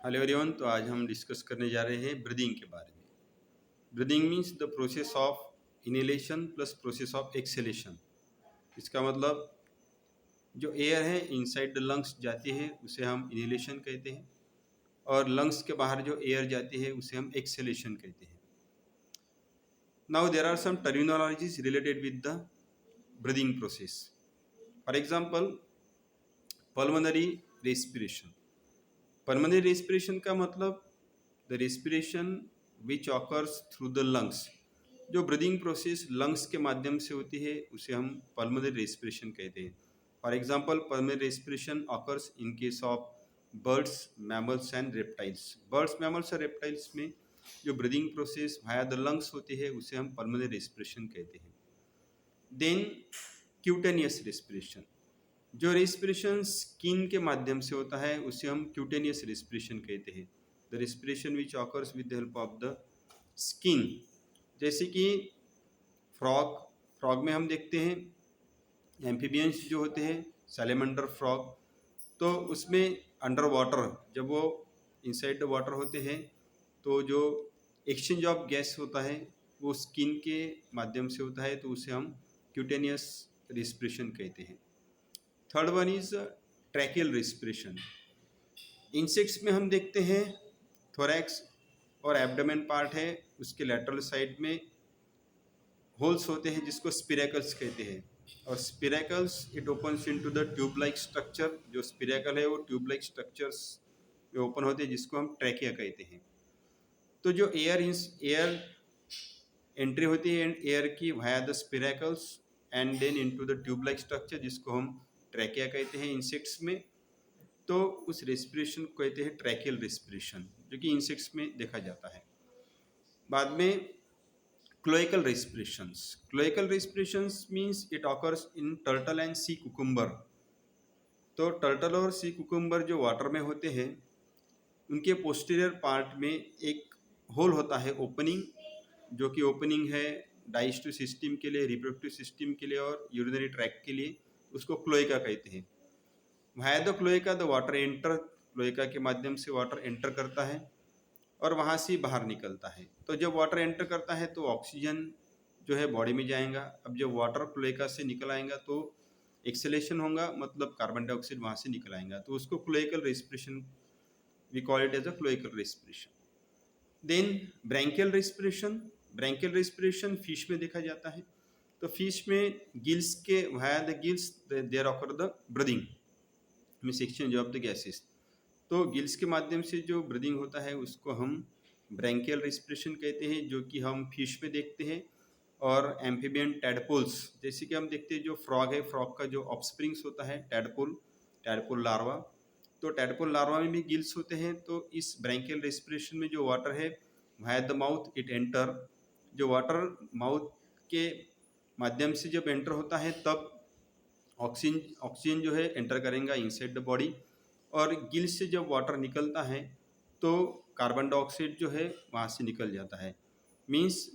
Hello everyone. तो आज हम डिस्कस करने जा रहे हैं ब्रीदिंग के बारे में। Breathing means the process of inhalation plus process of exhalation. इसका मतलब जो एयर है इनसाइड द लंग्स जाती है उसे हम इनहेलेशन कहते हैं, और लंग्स के बाहर जो एयर जाती है उसे हम एक्सहेलेशन कहते हैं। Now there are some terminologies related with the breathing process. For example, pulmonary respiration. Pulmonary respiration का मतलब the respiration which occurs through the lungs. जो ब्रीदिंग प्रोसेस लंग्स के माध्यम से होती है उसे हम पल्मोनरी रेस्पिरेशन कहते हैं। For example, pulmonary respiration occurs in case of birds, mammals and reptiles. Birds, mammals और रेप्टाइल्स में जो breathing process via the lungs होती है उसे हम पल्मोनरी रेस्पिरेशन कहते हैं। Then cutaneous respiration. जो रेस्पिरेशन स्किन के माध्यम से होता है उसे हम क्यूटेनियस रेस्पिरेशन कहते हैं। The respiration which occurs with the help of the skin. जैसे कि फ्रॉग में हम देखते हैं एम्फीबियंस जो होते हैं, सैलेमंडर फ्रॉग, तो उसमें अंडर वाटर जब वो इनसाइड द वाटर होते हैं तो जो एक्सचेंज ऑफ गैस होता है वो स्किन के माध्यम से होता है, तो उसे हम क्यूटेनियस रेस्पिरेशन कहते हैं। Third one is tracheal respiration. Insects में हम देखते हैं थोरैक्स और एब्डोमेन पार्ट है, उसके लैटरल साइड में होल्स होते हैं जिसको स्पिरेकल्स कहते हैं। और spiracles it opens into the tube like structure. जो स्पिरेकल है वो ट्यूब लाइक स्ट्रक्चर्स में ओपन होते हैं जिसको हम ट्रैकिया कहते हैं। तो जो एयर एंट्री होती है एयर की via the spiracles and then into the tube like structure जिसको हम ट्रैकिया कहते हैं इंसेक्ट्स में, तो उस रेस्पिरेशन को कहते हैं ट्रैकियल रेस्पिरेशन, जो कि इंसेक्ट्स में देखा जाता है। बाद में cloacal respirations. Cloacal respirations means it occurs in turtle and sea cucumber. तो टर्टल और सी कुकुम्बर जो वाटर में होते हैं उनके पोस्टीरियर पार्ट में एक होल होता है, ओपनिंग, जो कि ओपनिंग है डाइजेस्टिव सिस्टम के लिए, रिप्रोडक्टिव सिस्टम के लिए और यूरिनरी ट्रैक्ट के लिए। उसको क्लोएका कहते हैं। Via the cloaca the water enter. Cloaca के माध्यम से वाटर एंटर करता है और वहाँ से बाहर निकलता है। तो जब वाटर एंटर करता है तो ऑक्सीजन जो है बॉडी में जाएगा। अब जब वाटर क्लोएका से निकल आएगा तो एक्सेलेशन होगा, मतलब कार्बन डाइऑक्साइड वहाँ से निकल आएगा, तो उसको cloacal respiration, we call it as a cloacal respiration. Then branchial respiration. Branchial respiration fish में देखा जाता है। तो फिश में गिल्स के via the gills there occur the breathing means exchange of the gases. तो गिल्स के माध्यम से जो ब्रीदिंग होता है उसको हम ब्रैंकियल रेस्पिरेशन कहते हैं, जो कि हम फिश में देखते हैं। और एम्फीबियन टैडपोल्स, जैसे कि हम देखते हैं जो फ्रॉग है, फ्रॉग का जो ऑफस्प्रिंग्स होता है टैडपोल लार्वा, तो टैडपोल लार्वा में भी गिल्स होते हैं। तो इस ब्रैंकियल रेस्पिरेशन में जो वाटर है via the mouth it enter. जो वाटर माउथ के माध्यम से जब एंटर होता है तब ऑक्सीजन जो है एंटर करेगा इनसाइड द बॉडी, और गिल से जब वाटर निकलता है तो कार्बन डाइऑक्साइड जो है वहाँ से निकल जाता है। मीन्स